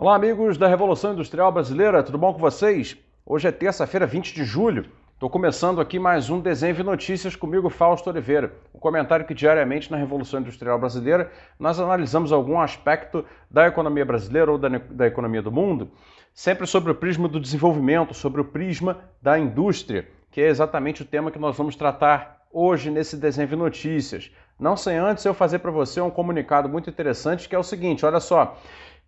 Olá, amigos da Revolução Industrial Brasileira, tudo bom com vocês? Hoje é terça-feira, 20 de julho. Estou começando aqui mais um Desenho e Notícias comigo, Fausto Oliveira. Um comentário que diariamente na Revolução Industrial Brasileira nós analisamos algum aspecto da economia brasileira ou da economia do mundo, sempre sobre o prisma do desenvolvimento, sobre o prisma da indústria, que é exatamente o tema que nós vamos tratar hoje nesse Desenho e Notícias. Não sem antes eu fazer para você um comunicado muito interessante, que é o seguinte, olha só.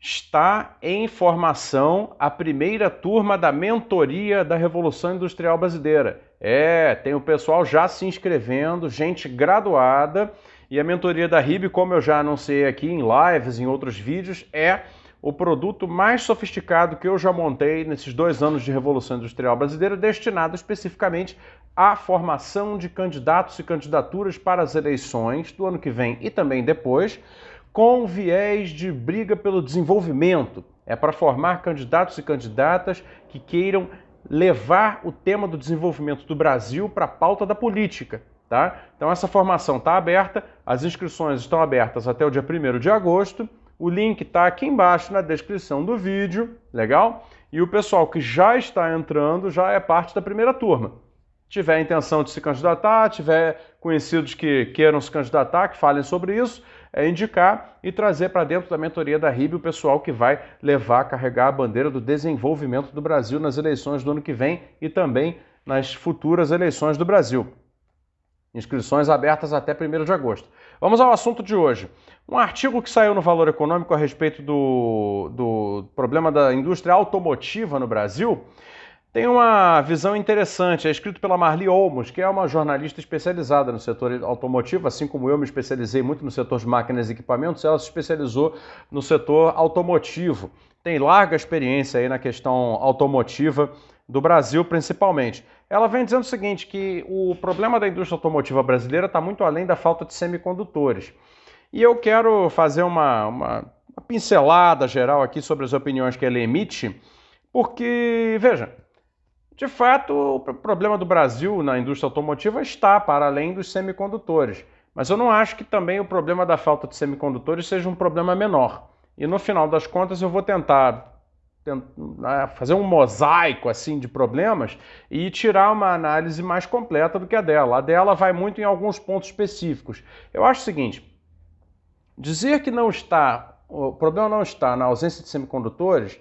Está em formação a primeira turma da mentoria da Revolução Industrial Brasileira. Tem o pessoal já se inscrevendo, gente graduada, e a mentoria da RIB, como eu já anunciei aqui em lives, em outros vídeos, é o produto mais sofisticado que eu já montei nesses 2 anos de Revolução Industrial Brasileira, destinado especificamente à formação de candidatos e candidaturas para as eleições do ano que vem e também depois, com viés de briga pelo desenvolvimento. É para formar candidatos e candidatas que queiram levar o tema do desenvolvimento do Brasil para a pauta da política. Tá? Então essa formação está aberta, as inscrições estão abertas até o dia 1º de agosto, o link está aqui embaixo na descrição do vídeo, legal? E o pessoal que já está entrando já é parte da primeira turma. Tiver a intenção de se candidatar, tiver conhecidos que queiram se candidatar, que falem sobre isso, é indicar e trazer para dentro da mentoria da RIB o pessoal que vai levar, carregar a bandeira do desenvolvimento do Brasil nas eleições do ano que vem e também nas futuras eleições do Brasil. Inscrições abertas até 1º de agosto. Vamos ao assunto de hoje. Um artigo que saiu no Valor Econômico a respeito do problema da indústria automotiva no Brasil tem uma visão interessante, é escrito pela Marli Olmos, que é uma jornalista especializada no setor automotivo, assim como eu me especializei muito no setor de máquinas e equipamentos, ela se especializou no setor automotivo. Tem larga experiência aí na questão automotiva do Brasil, principalmente. Ela vem dizendo o seguinte, que o problema da indústria automotiva brasileira está muito além da falta de semicondutores. E eu quero fazer uma pincelada geral aqui sobre as opiniões que ela emite, porque, veja, de fato, o problema do Brasil na indústria automotiva está para além dos semicondutores. Mas eu não acho que também o problema da falta de semicondutores seja um problema menor. E no final das contas eu vou tentar fazer um mosaico assim de problemas e tirar uma análise mais completa do que a dela. A dela vai muito em alguns pontos específicos. Eu acho o seguinte, dizer que o problema não está na ausência de semicondutores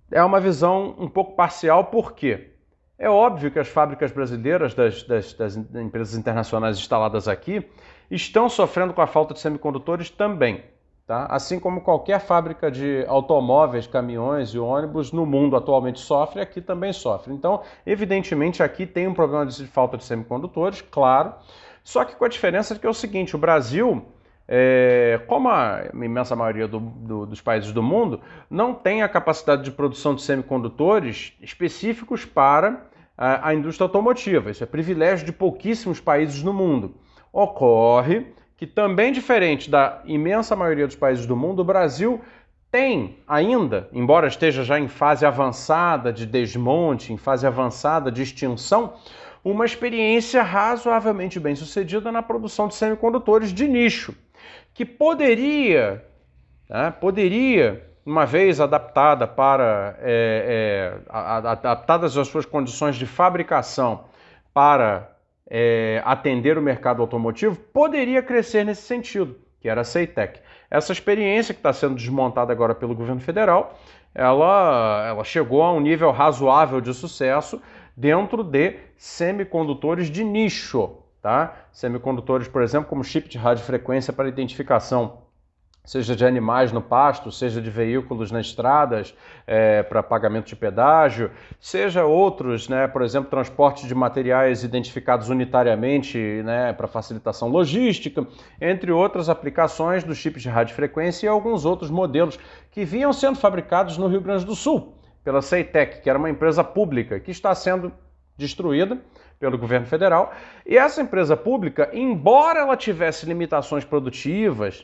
é uma visão um pouco parcial, por quê? É óbvio que as fábricas brasileiras das empresas internacionais instaladas aqui estão sofrendo com a falta de semicondutores também, tá? Assim como qualquer fábrica de automóveis, caminhões e ônibus no mundo atualmente sofre, aqui também sofre. Então, evidentemente, aqui tem um problema de falta de semicondutores, claro, só que com a diferença de que é o seguinte, o Brasil, como a imensa maioria dos países do mundo, não tem a capacidade de produção de semicondutores específicos para a indústria automotiva. Isso é privilégio de pouquíssimos países no mundo. Ocorre que também diferente da imensa maioria dos países do mundo, o Brasil tem ainda, embora esteja já em fase avançada de desmonte, em fase avançada de extinção, uma experiência razoavelmente bem sucedida na produção de semicondutores de nicho, que poderia, uma vez adaptada adaptadas às suas condições de fabricação para atender o mercado automotivo, poderia crescer nesse sentido, que era a Ceitec. Essa experiência que está sendo desmontada agora pelo governo federal, ela chegou a um nível razoável de sucesso dentro de semicondutores de nicho. Tá? Semicondutores, por exemplo, como chip de radiofrequência para identificação, seja de animais no pasto, seja de veículos nas estradas, para pagamento de pedágio, seja outros, por exemplo, transporte de materiais identificados unitariamente, para facilitação logística, entre outras aplicações do chip de radiofrequência e alguns outros modelos que vinham sendo fabricados no Rio Grande do Sul, pela Ceitec, que era uma empresa pública, que está sendo destruída pelo governo federal. E essa empresa pública, embora ela tivesse limitações produtivas,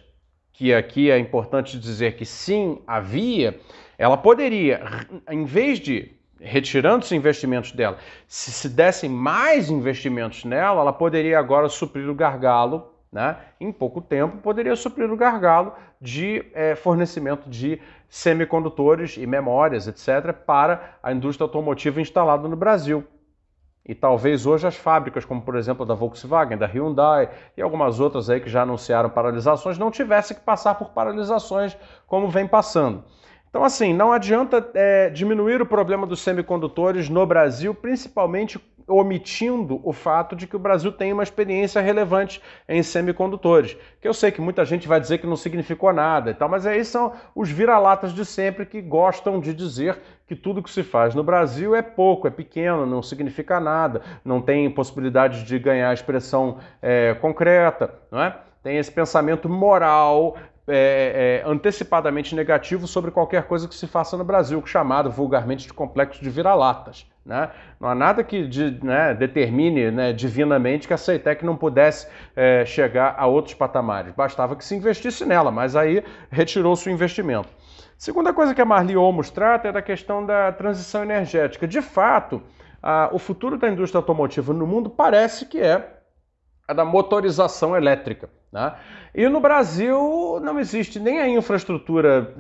que aqui é importante dizer que sim, havia, ela poderia, em vez de retirando os investimentos dela, se dessem mais investimentos nela, ela poderia agora suprir o gargalo né, em pouco tempo poderia suprir o gargalo de fornecimento de semicondutores e memórias, etc., para a indústria automotiva instalada no Brasil. E talvez hoje as fábricas, como por exemplo a da Volkswagen, da Hyundai e algumas outras aí que já anunciaram paralisações, não tivessem que passar por paralisações como vem passando. Então, assim, não adianta diminuir o problema dos semicondutores no Brasil, principalmente omitindo o fato de que o Brasil tem uma experiência relevante em semicondutores. Que eu sei que muita gente vai dizer que não significou nada e tal, mas aí são os vira-latas de sempre que gostam de dizer que tudo que se faz no Brasil é pouco, é pequeno, não significa nada, não tem possibilidade de ganhar expressão concreta, não é? Tem esse pensamento moral antecipadamente negativo sobre qualquer coisa que se faça no Brasil, chamado vulgarmente de complexo de vira-latas. Né? Não há nada que determine divinamente que a CEITEC não pudesse chegar a outros patamares. Bastava que se investisse nela, mas aí retirou-se o investimento. Segunda coisa que a Marli Olmos trata é da questão da transição energética. De fato, o futuro da indústria automotiva no mundo parece que é a da motorização elétrica. Né? E no Brasil não existe nem a infraestrutura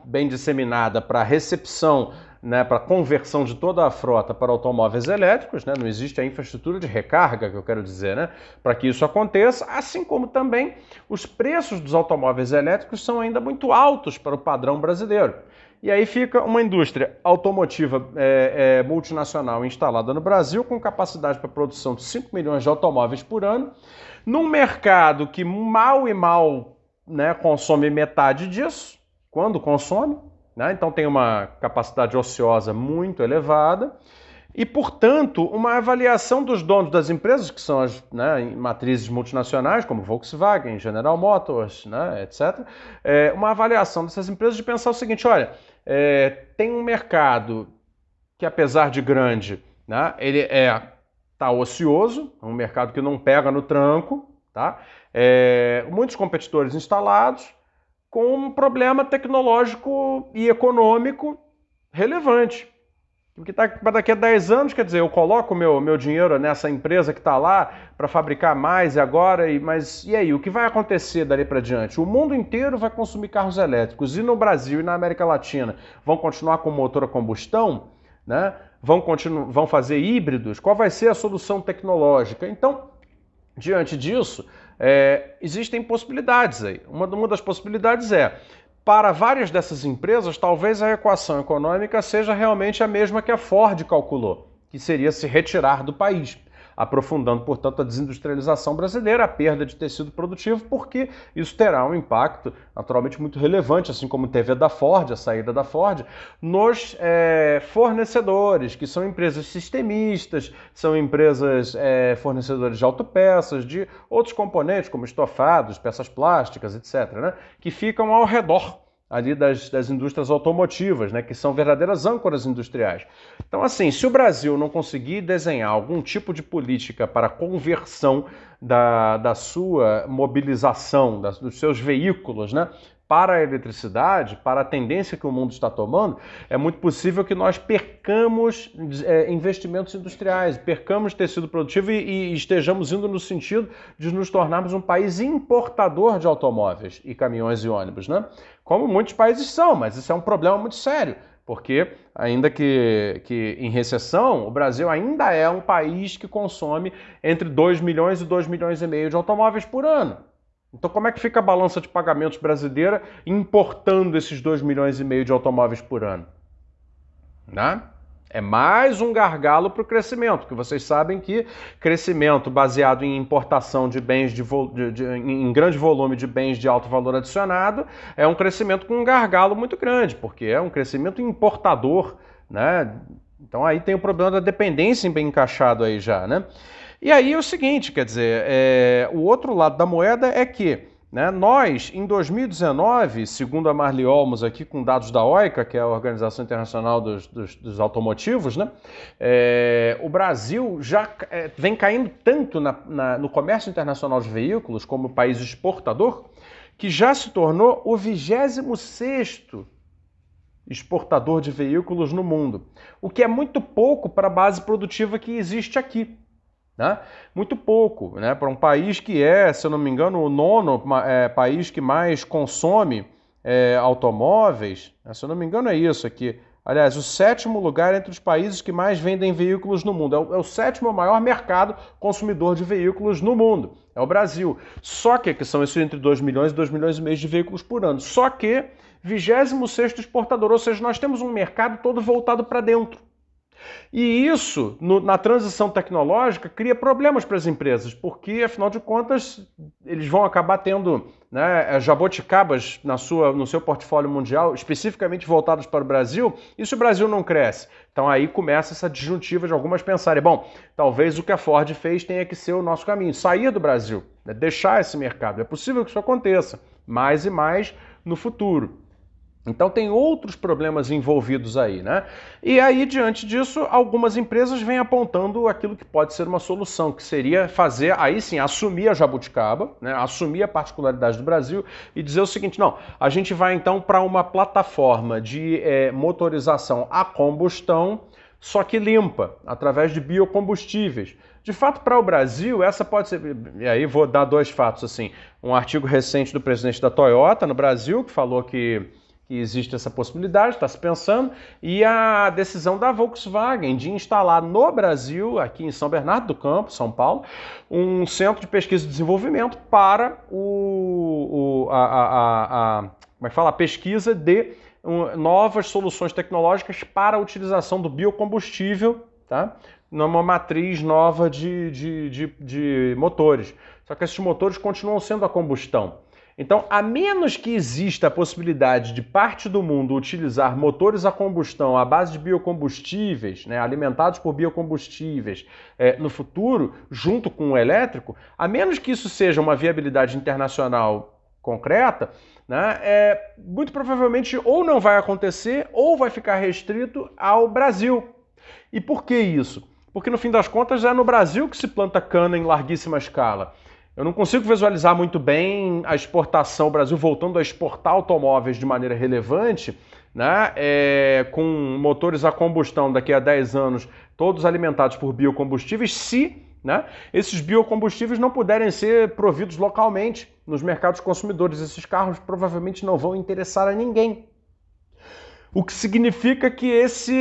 bem disseminada para recepção, né, para conversão de toda a frota para automóveis elétricos, né? Não existe a infraestrutura de recarga, que eu quero dizer, né, para que isso aconteça, assim como também os preços dos automóveis elétricos são ainda muito altos para o padrão brasileiro. E aí fica uma indústria automotiva multinacional instalada no Brasil, com capacidade para produção de 5 milhões de automóveis por ano, num mercado que mal e mal, né, consome metade disso, quando consome, né? Então tem uma capacidade ociosa muito elevada e, portanto, uma avaliação dos donos das empresas, que são as matrizes multinacionais, como Volkswagen, General Motors, né, etc., uma avaliação dessas empresas de pensar o seguinte, olha, tem um mercado que, apesar de grande, né, ele está ocioso, é um mercado que não pega no tranco, tá? Muitos competidores instalados, com um problema tecnológico e econômico relevante. Porque daqui a 10 anos, quer dizer, eu coloco meu dinheiro nessa empresa que está lá para fabricar mais agora, mas e aí? O que vai acontecer dali para diante? O mundo inteiro vai consumir carros elétricos e no Brasil e na América Latina vão continuar com motor a combustão, né? Vão fazer híbridos? Qual vai ser a solução tecnológica? Então, diante disso, existem possibilidades aí. Uma das possibilidades para várias dessas empresas, talvez a equação econômica seja realmente a mesma que a Ford calculou, que seria se retirar do país, aprofundando, portanto, a desindustrialização brasileira, a perda de tecido produtivo, porque isso terá um impacto naturalmente muito relevante, assim como teve a da Ford, a saída da Ford, nos fornecedores, que são empresas sistemistas, são empresas fornecedores de autopeças, de outros componentes, como estofados, peças plásticas, etc., né, que ficam ao redor ali das indústrias automotivas, né, que são verdadeiras âncoras industriais. Então, assim, se o Brasil não conseguir desenhar algum tipo de política para a conversão da sua mobilização, dos seus veículos, né, para a eletricidade, para a tendência que o mundo está tomando, é muito possível que nós percamos investimentos industriais, percamos tecido produtivo e estejamos indo no sentido de nos tornarmos um país importador de automóveis e caminhões e ônibus, né? Como muitos países são, mas isso é um problema muito sério, porque ainda que em recessão, o Brasil ainda é um país que consome entre 2 milhões e 2 milhões e meio de automóveis por ano. Então como é que fica a balança de pagamentos brasileira importando esses 2 milhões e meio de automóveis por ano? Né? É mais um gargalo para o crescimento, porque vocês sabem que crescimento baseado em importação de bens em grande volume de bens de alto valor adicionado é um crescimento com um gargalo muito grande, porque é um crescimento importador, né? Então aí tem o problema da dependência bem encaixado aí já, né? E aí é o seguinte, quer dizer, o outro lado da moeda é que, né, nós, em 2019, segundo a Marli Olmos aqui com dados da OICA, que é a Organização Internacional dos Automotivos, né, o Brasil já vem caindo tanto no comércio internacional de veículos como país exportador, que já se tornou o 26º exportador de veículos no mundo, o que é muito pouco para a base produtiva que existe aqui. né? Muito pouco, né? Para um país que é, se eu não me engano, o nono país que mais consome automóveis, né? Se eu não me engano é isso aqui. Aliás, o 7º lugar entre os países que mais vendem veículos no mundo. É o 7º maior mercado consumidor de veículos no mundo. É o Brasil. Só que são esses entre 2 milhões e 2 milhões e meio de veículos por ano. Só que 26º exportador, ou seja, nós temos um mercado todo voltado para dentro. E isso, na transição tecnológica, cria problemas para as empresas, porque, afinal de contas, eles vão acabar tendo, né, jabuticabas no seu portfólio mundial, especificamente voltados para o Brasil, e se o Brasil não cresce? Então aí começa essa disjuntiva de algumas pensarem, bom, talvez o que a Ford fez tenha que ser o nosso caminho, sair do Brasil, né, deixar esse mercado. É possível que isso aconteça, mais e mais no futuro. Então tem outros problemas envolvidos aí, né? E aí, diante disso, algumas empresas vêm apontando aquilo que pode ser uma solução, que seria fazer, aí sim, assumir a jabuticaba, né? Assumir a particularidade do Brasil e dizer o seguinte, não, a gente vai então para uma plataforma de motorização a combustão, só que limpa, através de biocombustíveis. De fato, para o Brasil, essa pode ser... E aí vou dar 2 fatos, assim. Um artigo recente do presidente da Toyota no Brasil, que falou que existe essa possibilidade, está se pensando, e a decisão da Volkswagen de instalar no Brasil, aqui em São Bernardo do Campo, São Paulo, um centro de pesquisa e desenvolvimento para a pesquisa de novas soluções tecnológicas para a utilização do biocombustível, tá? Numa matriz nova de motores. Só que esses motores continuam sendo a combustão. Então, a menos que exista a possibilidade de parte do mundo utilizar motores a combustão à base de biocombustíveis, né, alimentados por biocombustíveis no futuro, junto com o elétrico, a menos que isso seja uma viabilidade internacional concreta, né, muito provavelmente ou não vai acontecer ou vai ficar restrito ao Brasil. E por que isso? Porque no fim das contas é no Brasil que se planta cana em larguíssima escala. Eu não consigo visualizar muito bem a exportação, o Brasil voltando a exportar automóveis de maneira relevante, né, com motores a combustão daqui a 10 anos, todos alimentados por biocombustíveis, se, né, esses biocombustíveis não puderem ser providos localmente nos mercados consumidores. Esses carros provavelmente não vão interessar a ninguém. O que significa que esse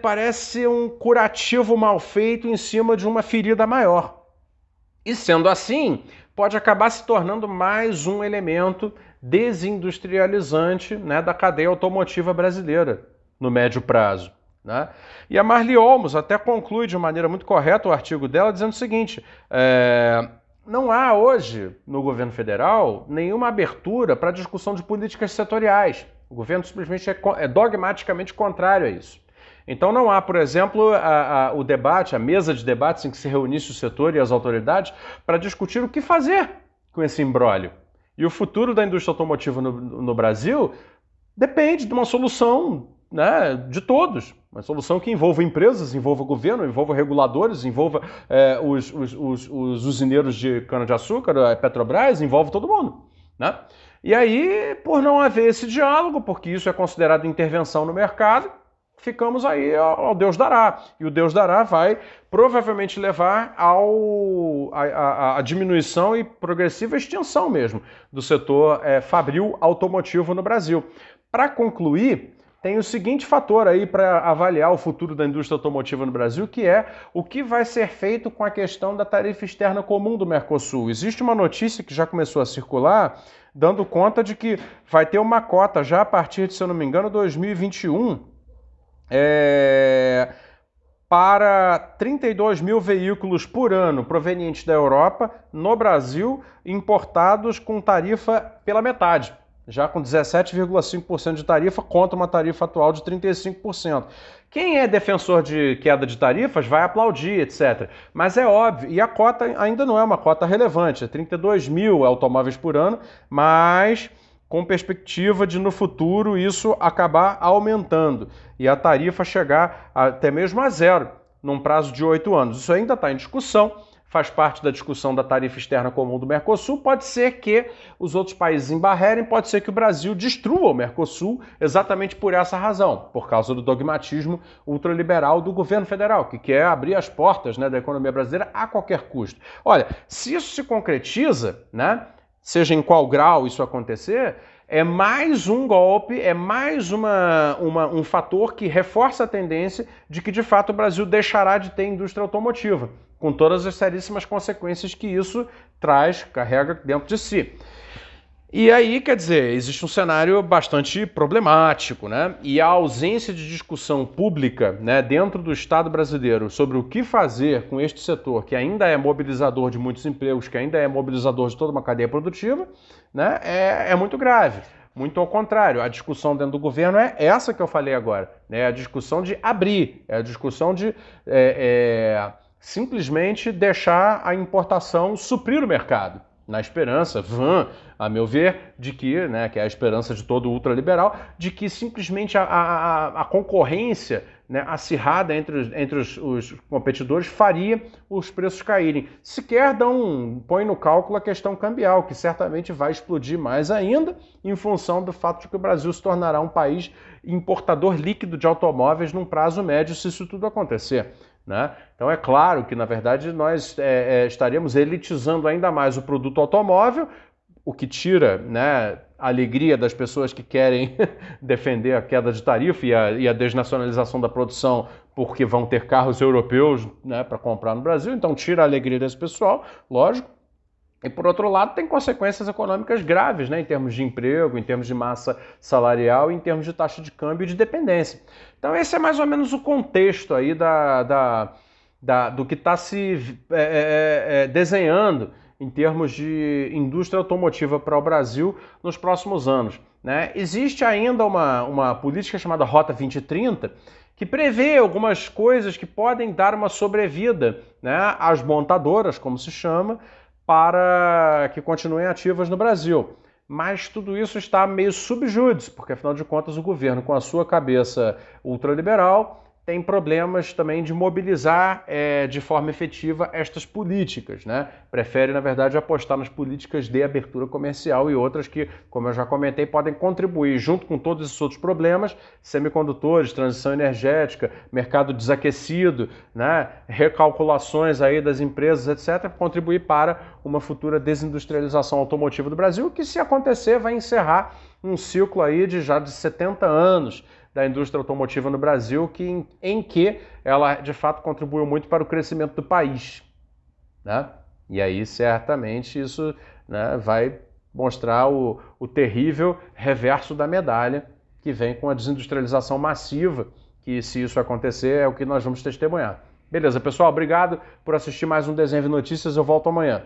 parece um curativo mal feito em cima de uma ferida maior. E sendo assim, pode acabar se tornando mais um elemento desindustrializante, né, da cadeia automotiva brasileira no médio prazo, né? E a Marli Olmos até conclui de maneira muito correta o artigo dela dizendo o seguinte, não há hoje no governo federal nenhuma abertura para discussão de políticas setoriais. O governo simplesmente é dogmaticamente contrário a isso. Então não há, por exemplo, o debate, a mesa de debates em que se reunisse o setor e as autoridades para discutir o que fazer com esse imbróglio. E o futuro da indústria automotiva no Brasil depende de uma solução, né, de todos. Uma solução que envolva empresas, envolva governo, envolva reguladores, envolva os usineiros de cana-de-açúcar, a Petrobras, envolve todo mundo, né? E aí, por não haver esse diálogo, porque isso é considerado intervenção no mercado, ficamos aí ao Deus dará. E o Deus dará vai provavelmente levar à diminuição e progressiva extinção mesmo do setor fabril automotivo no Brasil. Para concluir, tem o seguinte fator aí para avaliar o futuro da indústria automotiva no Brasil, que é o que vai ser feito com a questão da tarifa externa comum do Mercosul. Existe uma notícia que já começou a circular, dando conta de que vai ter uma cota já a partir de, se eu não me engano, 2021, para 32 mil veículos por ano provenientes da Europa, no Brasil, importados com tarifa pela metade, já com 17,5% de tarifa contra uma tarifa atual de 35%. Quem é defensor de queda de tarifas vai aplaudir, etc. Mas é óbvio, e a cota ainda não é uma cota relevante, é 32 mil automóveis por ano, mas com perspectiva de no futuro isso acabar aumentando e a tarifa chegar até mesmo a zero, num prazo de 8 anos. Isso ainda está em discussão, faz parte da discussão da tarifa externa comum do Mercosul. Pode ser que os outros países embarrerem, pode ser que o Brasil destrua o Mercosul exatamente por essa razão, por causa do dogmatismo ultraliberal do governo federal, que quer abrir as portas, né, da economia brasileira a qualquer custo. Olha, se isso se concretiza, né, seja em qual grau isso acontecer, é mais um golpe, é mais um fator que reforça a tendência de que, de fato, o Brasil deixará de ter indústria automotiva, com todas as seríssimas consequências que isso traz, carrega dentro de si. E aí, quer dizer, existe um cenário bastante problemático, né? E a ausência de discussão pública, né, dentro do Estado brasileiro sobre o que fazer com este setor, que ainda é mobilizador de muitos empregos, que ainda é mobilizador de toda uma cadeia produtiva, né, é muito grave. Muito ao contrário, a discussão dentro do governo é essa que eu falei agora, né? A discussão de abrir, é a discussão de simplesmente deixar a importação suprir o mercado, na esperança, a meu ver, de que, né, que é a esperança de todo ultraliberal, de que simplesmente a concorrência, né, acirrada entre os competidores faria os preços caírem. Sequer põe no cálculo a questão cambial, que certamente vai explodir mais ainda em função do fato de que o Brasil se tornará um país importador líquido de automóveis num prazo médio, se isso tudo acontecer, né? Então é claro que, na verdade, nós estaríamos elitizando ainda mais o produto automóvel, o que tira, né, a alegria das pessoas que querem defender a queda de tarifa e a desnacionalização da produção, porque vão ter carros europeus, né, para comprar no Brasil, então tira a alegria desse pessoal, lógico. E, por outro lado, tem consequências econômicas graves, né, em termos de emprego, em termos de massa salarial, em termos de taxa de câmbio e de dependência. Então esse é mais ou menos o contexto aí do que está se desenhando em termos de indústria automotiva para o Brasil nos próximos anos, né? Existe ainda uma política chamada Rota 2030, que prevê algumas coisas que podem dar uma sobrevida, né, às montadoras, como se chama, para que continuem ativas no Brasil. Mas tudo isso está meio sub judice, porque afinal de contas o governo, com a sua cabeça ultraliberal, tem problemas também de mobilizar de forma efetiva estas políticas, né? Prefere, na verdade, apostar nas políticas de abertura comercial e outras que, como eu já comentei, podem contribuir, junto com todos esses outros problemas, semicondutores, transição energética, mercado desaquecido, né? Recalculações aí das empresas, etc., contribuir para uma futura desindustrialização automotiva do Brasil, que, se acontecer, vai encerrar um ciclo aí já de 70 anos da indústria automotiva no Brasil, em que ela de fato contribuiu muito para o crescimento do país, né? E aí certamente isso, né, vai mostrar o terrível reverso da medalha que vem com a desindustrialização massiva, que, se isso acontecer, é o que nós vamos testemunhar. Beleza, pessoal, obrigado por assistir mais um Desenho de Notícias, eu volto amanhã.